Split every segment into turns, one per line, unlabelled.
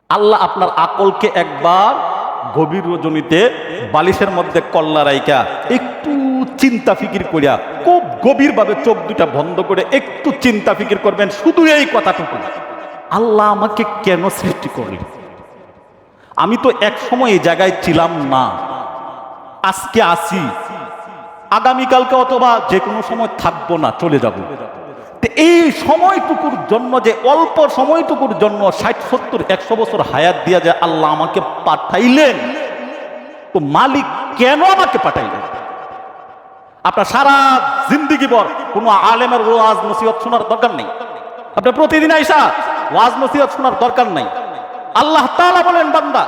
আল্লাহ আপনার আকলকে একবার গভীর রজনীতে বালিশের মধ্যে কল্লা রাইকা একটু চিন্তা ফিকির করিয়া খুব গভীরভাবে চোখ দুটা বন্ধ করে একটু চিন্তা ফিকির করবেন, শুধু এই কথাটুকু, আল্লাহ আমাকে কেন সৃষ্টি করলেন? আমি তো এক সময় এই জায়গায় ছিলাম না, আজকে আসি, আগামীকালকে অথবা যে কোনো সময় থাকবো না, চলে যাব। এই সময়টুকুর জন্য, যে অল্প সময়টুকুর জন্য 60, 70, 100 বছর হায়াত দিয়া যে আল্লাহ আমাকে পাঠাইলেন, তো মালিক কেন আমাকে পাঠাইলেন? আপনার সারা জিন্দিগি ভর কোনো আলেমের ওয়াজ নসিহত শোনার দরকার নেই, আপনার প্রতিদিন আইসা ওয়াজ নসিহত শোনার দরকার নেই। আল্লাহ তাআলা বলেন, বান্দা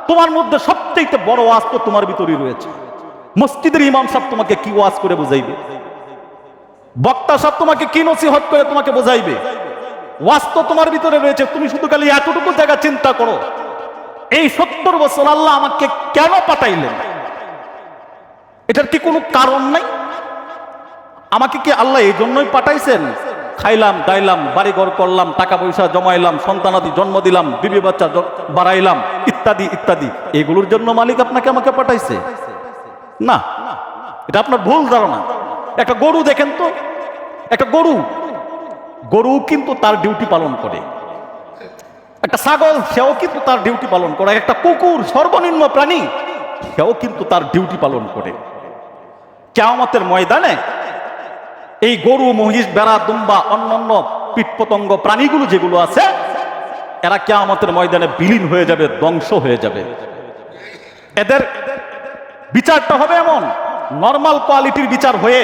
তোমার মধ্যে সবচেয়ে বড় ওয়াজ তো তোমার ভিতরেই রয়েছে। মসজিদের ইমাম সাহেব তোমাকে কি ওয়াজ করে বুঝাইবে? বক্তা সাহেব তোমাকে কি নসিহত করে তোমাকে বোঝাইবে? ওয়াজ তো তোমার ভিতরে রয়েছে। তুমি শুধু খালি এতটুকু জায়গা চিন্তা করো, এই 70 বছর আল্লাহ আমাকে কেন পাঠাইলেন? এটার কি কোনো কারণ নাই? আমাকে কি আল্লাহ এই জন্যই পাঠাইছেন? খাইলাম, দাইলাম, বাড়িঘর করলাম, টাকা পয়সা জমাইলাম, সন্তানাদি জন্ম দিলাম, বিবি বাচ্চা বাড়াইলাম, ইত্যাদি ইত্যাদি, এগুলোর জন্য মালিক আপনাকে আমাকে পাঠাইছে? না, এটা আপনার ভুল ধারণা। একটা গরু দেখেন তো, একটা গরু কিন্তু তার ডিউটি পালন করে, একটা ছাগল সেও কিন্তু তার ডিউটি পালন করে, একটা কুকুর সর্বনিম্ন প্রাণী সেও কিন্তু তার ডিউটি পালন করে। কিয়ামতের ময়দানে এই গরু, মহিষ, বেড়া, দুম্বা, অন্যান্য কীটপতঙ্গ প্রাণীগুলো যেগুলো আছে, এরা কিয়ামতের ময়দানে বিলীন হয়ে যাবে, ধ্বংস হয়ে যাবে। এদের বিচারটা হবে এমন, নরমাল কোয়ালিটির বিচার হয়ে,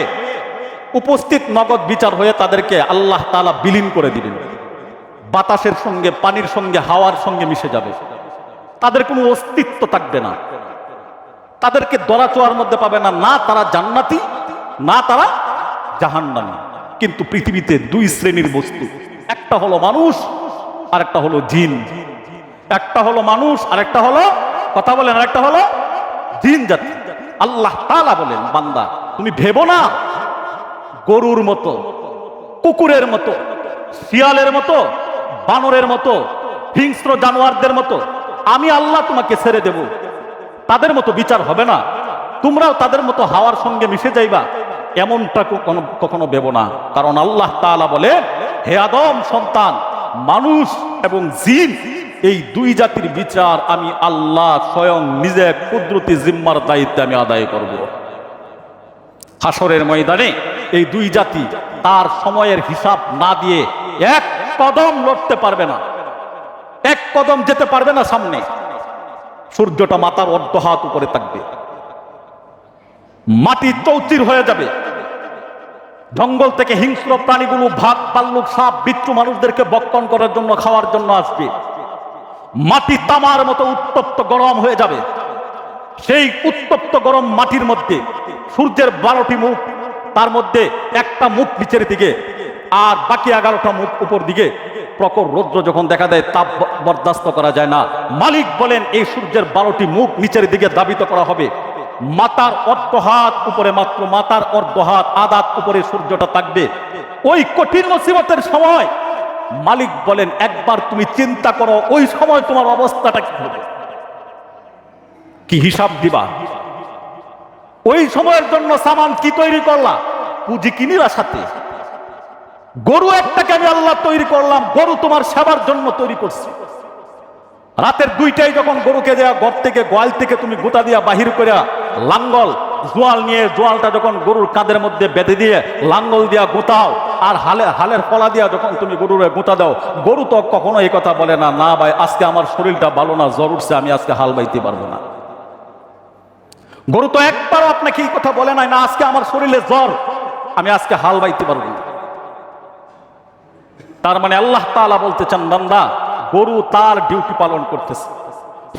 উপস্থিত নগদ বিচার হয়ে তাদেরকে আল্লাহ তাআলা বিলীন করে দিবেন। বাতাসের সঙ্গে, পানির সঙ্গে, হাওয়ার সঙ্গে মিশে যাবে, তাদের কোনো অস্তিত্ব থাকবে না। তাদেরকে দরাচোয়ার মধ্যে পাবে না, না তারা জান্নাতি, না তারা জাহান্নামী। কিন্তু পৃথিবীতে দুই শ্রেণীর বস্তু, একটা হলো মানুষ আর একটা হলো জিন। একটা হলো মানুষ আর একটা হলো, কথা বলেন, আর একটা হলো জিন জাতি। আল্লাহ তাআলা বলেন, বান্দা তুমি ভেবো না গরুর মতো, কুকুরের মতো, শিয়ালের মতো, বানরের মতো, হিংস্র জানোয়ারদের মতো আমি আল্লাহ তোমাকে ছেড়ে দেব, তাদের মতো বিচার হবে না, তোমরাও তাদের মতো হাওয়ার সঙ্গে মিশে যাইবা, এমনটা কখনো ভেবো না। কারণ আল্লাহ তাআলা বলে, হে আদম সন্তান, মানুষ এবং জিন, এই দুই জাতির বিচার আমি আল্লাহ স্বয়ং নিজে কুদরতি জিম্মার দায়িত্বে আমি আদায় করব। হাসরের ময়দানে এই দুই জাতি তার সময়ের হিসাব না দিয়ে এক কদম লড়তে পারবে না, এক কদম যেতে পারবে না সামনে। সূর্যটা মাথার অর্ধ হাত উপরে থাকবে, মাটি চৌচির হয়ে যাবে, জঙ্গল থেকে হিংস্র প্রাণীগুলো, ভাগ, ভাল্লুক, সাপ, বিচ্ছু মানুষদেরকে বক্ষণ করার জন্য, খাওয়ার জন্য আসবে। মাটি তামার মতো উত্তপ্ত গরম হয়ে যাবে। সেই উত্তপ্ত গরম মাটির মধ্যে সূর্যের 12টি মুখ, তার মধ্যে একটা মুখ নিচের দিকে আর বাকি 11টা মুখ উপর দিকে। প্রখর রৌদ্র যখন দেখা দেয়, তাপ বরদাস্ত করা যায় না। মালিক বলেন, এই সূর্যের 12টি মুখ নিচের দিকে ধাবিত করা হবে। মাথার অর্ধ হাত উপরে, মাত্র মাথার অর্ধ হাত, আধা উপরে সূর্যটা থাকবে। ওই কঠিন মুসিবতের সময় মালিক বলেন, একবার তুমি চিন্তা করো, ওই সময় তোমার অবস্থাটা কি হবে, কি হিসাব দিবা? ওই সময়ের জন্য সামান কি তৈরি করলা? পুঁজি কিনিরা সাথে। গরু একটাকে আমি আল্লাহ তৈরি করলাম, গরু তোমার সেবার জন্য তৈরি করছি। রাতের 2টায় যখন গরুকে দেয়া ঘর থেকে, গোয়াল থেকে তুমি গোটা দিয়া বাহির করে, লাঙ্গল জোয়াল নিয়ে, জোয়ালটা যখন গরুর কাঁধের মধ্যে বেঁধে দিয়ে লাঙ্গল দিয়া গোটাও, আর হালের ফলা দিয়া যখন তুমি গরুরে গোটা দাও, গরু তো কখনো এই কথা বলে না, না ভাই আজকে আমার শরীরটা ভালো না, জ্বর উঠছে, আমি আজকে হাল বাইতে পারবো না। গরু তো একবারও আপনাকে এই কথা বলে নাই, না আজকে আমার শরীরে জ্বর, আমি আজকে হাল বাইতে পারবো না। তার মানে আল্লাহ তাআলা বলতে চান, বান্দা গরু তার ডিউটি পালন করতেছে,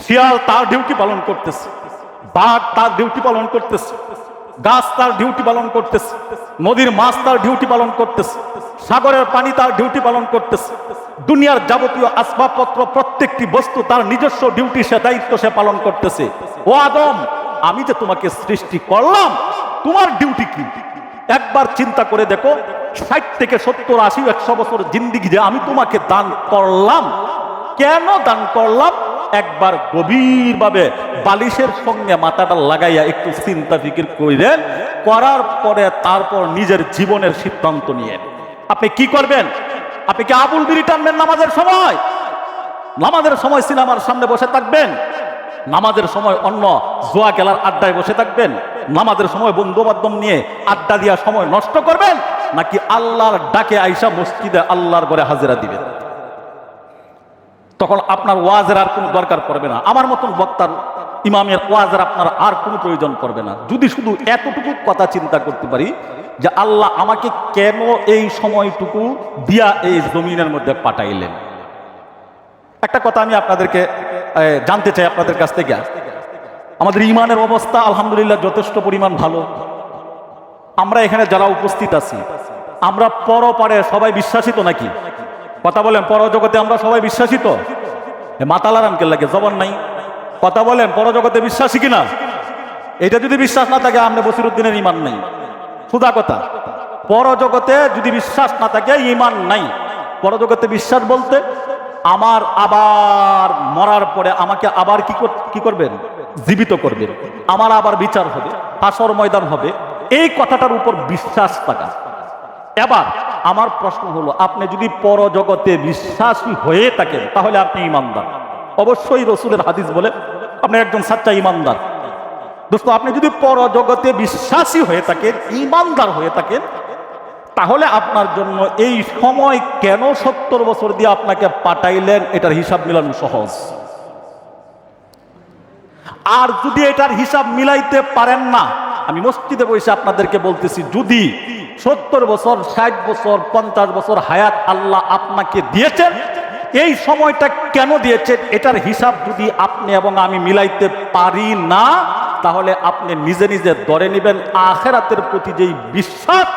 শিয়াল তার ডিউটি পালন করতেছে, বাঘ তার ডিউটি পালন করতেছে, গাছ তার ডিউটি পালন করতেছে, নদীর মাছ তার ডিউটি পালন করতেছে, সাগরের পানি তার ডিউটি পালন করতেছে, দুনিয়ার যাবতীয় আসবাবপত্র, প্রত্যেকটি বস্তু তার নিজস্ব ডিউটি, সে দায়িত্ব সে পালন করতেছে। ও আদম, আমি যে তোমাকে সৃষ্টি করলাম, তোমার ডিউটি কি? একবার চিন্তা করে দেখো, 60 থেকে 70, 80, 100 বছর জিন্দিগি যে আমি তোমাকে দান করলাম, কেন দান করলাম? একবার গভীরভাবে বালিশের সঙ্গে মাথাটা লাগাইয়া একটু চিন্তা ফিকির করেন, করার পরে তারপর নিজের জীবনের সিদ্ধান্ত নিয়েন আপনি কি করবেন। আপনি কি আবুল বিড়ি টানবেন নামাজের সময়? নামাজের সময় সিনেমার সামনে বসে থাকবেন? নামাজের সময় অন্য জুয়া খেলার আড্ডায় বসে থাকবেন? নামাজের সময় বন্ধু বান্ধব নিয়ে আড্ডা দিয়া সময় নষ্ট করবেন? নাকি আল্লাহর ডাকে আইসা মসজিদে আল্লাহর ঘরে হাজিরা দিবেন? তখন আপনার ওয়াজের আর কোনো দরকার পড়বে না, আমার মতন বক্তার ইমামের ওয়াজের আপনার আর কোনো প্রয়োজন পড়বে না, যদি শুধু এতটুকু কথা চিন্তা করতে পারি যে আল্লাহ আমাকে কেন এই সময়টুকু দিয়া এই জমিনের মধ্যে পাঠাইলেন। একটা কথা আমি আপনাদেরকে জানতে চাই আপনাদের কাছ থেকে, আমাদের ইমানের অবস্থা আলহামদুলিল্লাহ যথেষ্ট পরিমাণ ভালো। আমরা এখানে যারা উপস্থিত আছি আমরা পরপারে সবাই বিশ্বাসী তো নাকি? কথা বলেন, পরজগতে আমরা সবাই বিশ্বাসী তো? মাতালার আনকে লাগে জবান নাই, কথা বলেন পরজগতে বিশ্বাসী কিনা? এটা যদি বিশ্বাস না থাকে আপনি বসিরউদ্দিনের ইমান নাই, সুদা কথা। পরজগতে যদি বিশ্বাস না থাকে ইমান নাই। পরজগতে বিশ্বাস বলতে আমার আবার মরার পরে আমাকে আবার কি করবেন? জীবিত করবেন, আমার আবার বিচার হবে, হাসর ময়দান হবে, এই কথাটার উপর বিশ্বাস থাকা। এবার আমার প্রশ্ন হলো, আপনি যদি পরজগতে বিশ্বাসী হয়ে থাকেন তাহলে আপনি ইমানদার। অবশ্যই রসুলের হাদিস বলে আপনি একজন সাচ্চা ইমানদার। দোস্ত, আপনি যদি পরজগতে বিশ্বাসী হয়ে থাকেন, ইমানদার হয়ে থাকেন, তাহলে আপনার জন্য এই সময় কেন 70 বছর দিয়ে আপনাকে পাঠাইলেন এটার হিসাব মিলানো সহজ। আর যদি এটার হিসাব মিলাইতে পারেন না, আমি মসজিদে বসে আপনাদেরকে বলতেছি, যদি 70 বছর, 60 বছর, 50 বছর হায়াত আল্লাহ আপনাকে দিয়েছেন, এই সময়টা কেন দিয়েছেন এটার হিসাব যদি আপনি এবং আমি মিলাইতে পারি না, তাহলে আপনি নিজে নিজে ধরে নেবেন আখিরাতের প্রতি যেই বিশ্বাস,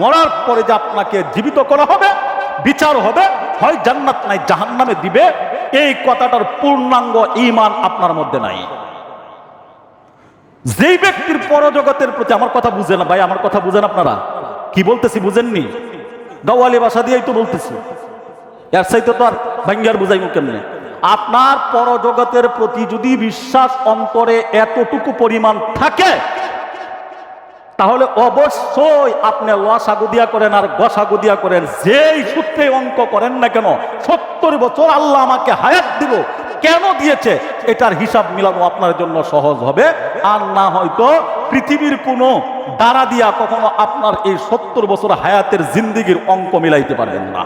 মরার পরে যে আপনাকে জীবিত করা হবে, বিচার হবে, হয় জান্নাত নাই জাহান্নামে দিবে, এই কথাটার পূর্ণাঙ্গ ঈমান আপনার মধ্যে নাই। যেই ব্যক্তির পরজগতের প্রতি, আমার কথা বুঝেন না ভাই, আমার কথা বুঝেন আপনারা? কি বলতেছি বুঝেননি? গাওয়ালি ভাষা দিয়েই তো বলতেছি, এর চাইতে তো আর ভাঙ্গার বুঝাইব কেমনে? আপনার পরজগতের প্রতি যদি বিশ্বাস অন্তরে এতটুকু পরিমাণ থাকে, তাহলে অবশ্যই আপনি লসাগু দিয়া করেন আর গসাগু দিয়া করেন, যেই সূত্রে অঙ্ক করেন না কেন, 70 বছর আল্লাহ আমাকে হায়াত দিব, কেন দিয়েছে এটার হিসাব মিলানো আপনার জন্য সহজ হবে। আর না হয়তো পৃথিবীর কোনো দ্বারা দিয়া কখনো আপনার এই 70 বছর হায়াতের জিন্দিগির অঙ্ক মিলাইতে পারবেন না,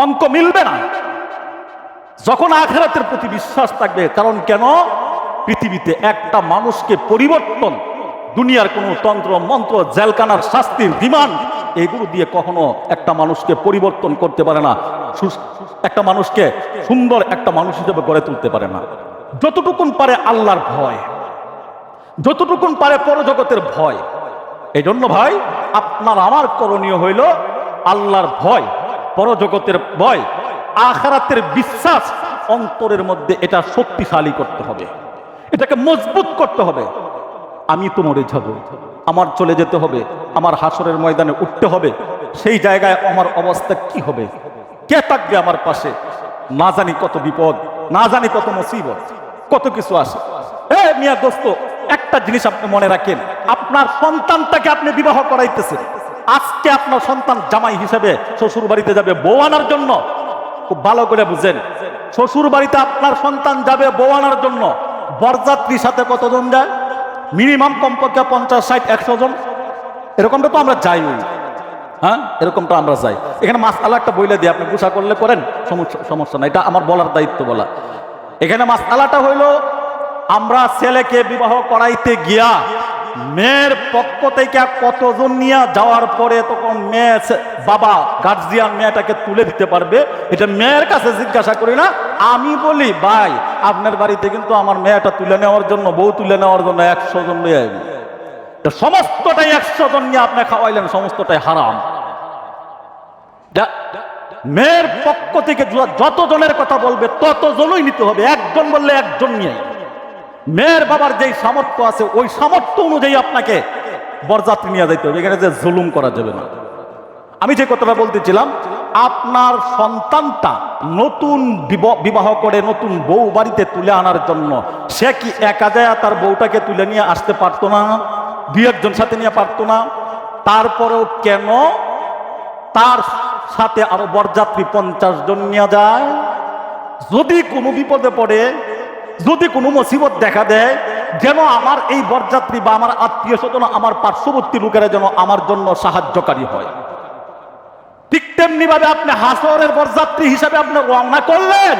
অঙ্ক মিলবে না। যখন আখিরাতের প্রতি বিশ্বাস থাকবে, কারণ কেন, পৃথিবীতে একটা মানুষকে পরিবর্তন, দুনিয়ার কোনো তন্ত্র মন্ত্র, জেলখানার শাস্তির বিমান, এগুলো দিয়ে কখনো একটা মানুষকে পরিবর্তন করতে পারে না, একটা মানুষকে সুন্দর একটা মানুষ হিসেবে গড়ে তুলতে পারে না। যতটুকুন পারে আল্লাহর ভয়, যতটুকুন পারে পরজগতের ভয়। এই জন্য ভাই, আপনার আমার করণীয় হইল আল্লাহর ভয়, পরজগতের ভয়, আখিরাতের বিশ্বাস অন্তরের মধ্যে এটা শক্তিশালী করতে হবে, এটাকে মজবুত করতে হবে। আমি তো মরে যাব, আমার চলে যেতে হবে, আমার হাসরের ময়দানে উঠতে হবে, সেই জায়গায় আমার অবস্থা কি হবে, কে থাকবে আমার পাশে, না জানি কত বিপদ, না জানি কত মুসিবত, কত কিছু আসে। মিয়া দোস্ত, একটা জিনিস আপনি মনে রাখেন, আপনার সন্তানটাকে আপনি বিবাহ করাইতেছেন, আজকে আপনার সন্তান জামাই হিসেবে শ্বশুর বাড়িতে যাবে বউ আনার জন্য। খুব ভালো করে বুঝেন, শ্বশুর বাড়িতে আপনার সন্তান যাবে বউ আনার জন্য, বরযাত্রীর সাথে কতজন যায়? মিনিমাম কমপক্ষে 50, 60, 100 জন, এরকমটা তো আমরা যাই। হ্যাঁ, এরকমটা আমরা যাই। এখানে মাসআলা একটা বইলে দিয়ে আপনি গুছা করলে করেন, সমস্যা না, এটা আমার বলার দায়িত্ব বলা। এখানে মাসআলাটা হইল, আমরা ছেলেকে বিবাহ করাইতে গিয়া মেয়ের পক্ষ থেকে কতজন নিয়ে যাওয়ার পরে তখন মেয়ে বাবা গার্জিয়ান মেয়েটাকে তুলে দিতে পারবে, এটা মেয়ের কাছে জিজ্ঞাসা করি না। আমি বলি ভাই, আপনার বাড়িতে কিন্তু আমার মেয়েটা তুলে নেওয়ার জন্য, বউ তুলে নেওয়ার জন্য 100 জন নিয়ে আসবে, সমস্তটাই 100 জন নিয়ে আপনি খাওয়াইলেন, সমস্তটাই হারাম। মেয়ের পক্ষ থেকে যত জনের কথা বলবে ততজনই নিতে হবে, একজন বললে একজন নিয়ে। মেয়ের বাবার যেই সামর্থ্য আছে ওই সামর্থ্য অনুযায়ী আপনাকে বরযাত্রী নিয়ে যাইতে হবে, এখানে যে জুলুম করা যাবে না। আমি যে কথাটা বলতেছিলাম, আপনার সন্তানটা নতুন বিবাহ করে নতুন বউ বাড়িতে তুলে আনার জন্য সে কি একা যায় তার বউটাকে তুলে নিয়ে আসতে পারতো না? দুই একজন সাথে নিয়ে পারতো না? তারপরেও কেন তার সাথে আরো বরযাত্রী 50 জন নিয়ে যায়? যদি কোনো বিপদে পড়ে, যদি কোনো মুসিবত দেখা দেয়, যেন আমার এই বরযাত্রী বা আমার আত্মীয় স্বজন, আমার পার্শ্ববর্তী লোকেরা যেন আমার জন্য সাহায্যকারী হয়। ঠিক তেমনি ভাবে আপনি হাসরের বরযাত্রী হিসাবে আপনি রওনা করলেন,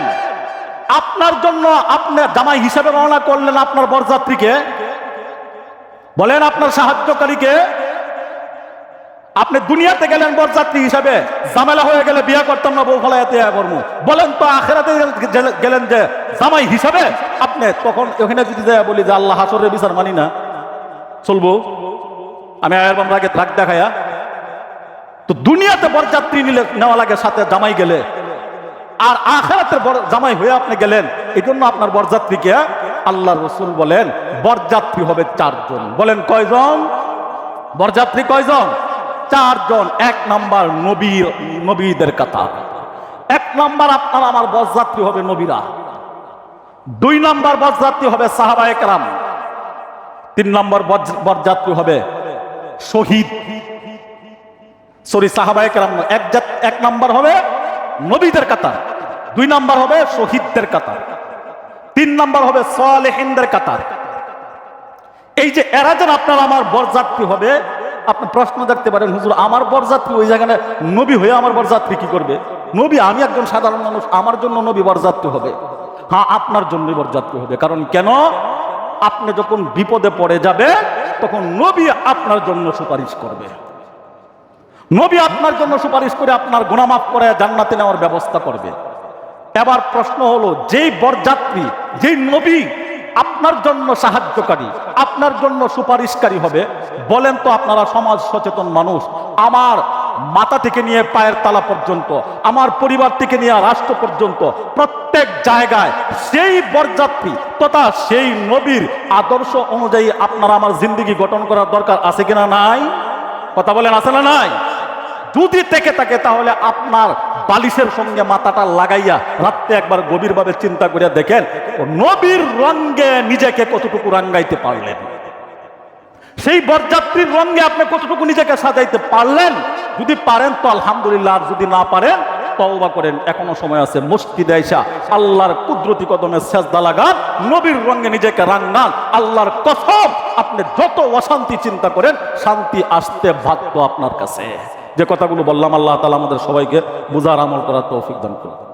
আপনার জন্য আপনি জামাই হিসাবে রওনা করলেন আপনার বরযাত্রীকে, বলেন আপনার সাহায্যকারীকে। আপনি দুনিয়াতে গেলেন বরযাত্রী হিসাবে, ঝামেলা হয়ে গেলে বিয়ে করতাম না, বউ ফলাইতে করবো, বলেন তো আখিরাতে গেলেন যে জামাই হিসাবে, আপনি তখন ওখানে যদি যায় বলি যে আল্লাহ হাসরের বিচার মানি না, চলবো আমি আয়ের বাম রাগে রাগ দেখায়া? তো দুনিয়াতে বরযাত্রী নেওয়া লাগে সাথে জামাই গেলে, আর আখিরাতের জামাই হয়ে আপনি গেলেন। এই জন্য আপনার বরযাত্রীকে আল্লাহ রসুল বলেন বরযাত্রী হবে 4 জন। বলেন কয়জন? বরযাত্রী কয়জন? 4 জন। 1 নাম্বার নবীদের কাতার। 1 নাম্বার আপনার আমার বরযাত্রী হবে নবীরা। 2 নাম্বার বরযাত্রী হবে সাহাবায়ে কেরাম। 3 নাম্বার বরযাত্রী হবে শহীদ, সাহাবায়ে কেরাম। 1 নাম্বার হবে নবীদের কাতার, 2 নাম্বার হবে শহীদদের কাতার, 3 নাম্বার হবে সালেহিনদের কাতার। এই যে এরা যেন আপনার আমার বরযাত্রী হবে। আপনি প্রশ্ন দেখতে পারেন, হুজুর আমার বরযাত্রী ওই জায়গায় নবী হয়ে আমার বরযাত্রী কি করবে? নবী, আমি একজন সাধারণ মানুষ, আমার জন্য নবী বরযাত্রী হবে? হ্যাঁ, আপনার জন্যই বরযাত্রী হবে। কারণ কেন? আপনি যখন বিপদে পড়ে যাবে তখন নবী আপনার জন্য সুপারিশ করবে। নবী আপনার জন্য সুপারিশ করে আপনার গুনাহ মাফ করে জান্নাতে নেওয়ার ব্যবস্থা করবে। এবার প্রশ্ন হলো, যেই বরযাত্রী, যেই নবী আপনার জন্য সাহায্যকারী, আপনার জন্য সুপারিশকারী হবে, বলেন তো আপনারা সমাজ সচেতন মানুষ, আমার মাথা থেকে নিয়ে পায়ের তালা পর্যন্ত, আমার পরিবার থেকে নিয়ে রাষ্ট্র পর্যন্ত প্রত্যেক জায়গায় সেই বরযাত্রী তথা সেই নবীর আদর্শ অনুযায়ী আপনারা আমার জিন্দেগি গঠন করার দরকার আছে কিনা? নাই? কথা বলেন, আছে না নাই? যদি থেকে থাকে তাহলে আপনার বালিশের সঙ্গে মাথাটা লাগাইয়া রাত্রে একবার গভীরভাবে চিন্তা করে দেখেন নবীর রঙে নিজেকে কতটুকু রাঙ্গাইতে পারলেন, সেই বরযাত্রীর রঙে আপনি কতটুকু নিজেকে সাজাইতে পারলেন। যদি পারেন তো আলহামদুলিল্লাহ, আর যদি না পারেন তওবা করেন, এখনো সময় আছে। মসজিদে আইসা আল্লাহর কুদরতি কদমে সেজদা লাগান, নবীর রঙে নিজেকে রাঙ্গান। আল্লাহর কসম, আপনি যত অশান্তি চিন্তা করেন শান্তি আসতে বাধ্য আপনার কাছে। যে কথাগুলো বললাম, আল্লাহ তাআলা আমাদের সবাইকে বুঝার আমল করার তৌফিক দান করুন।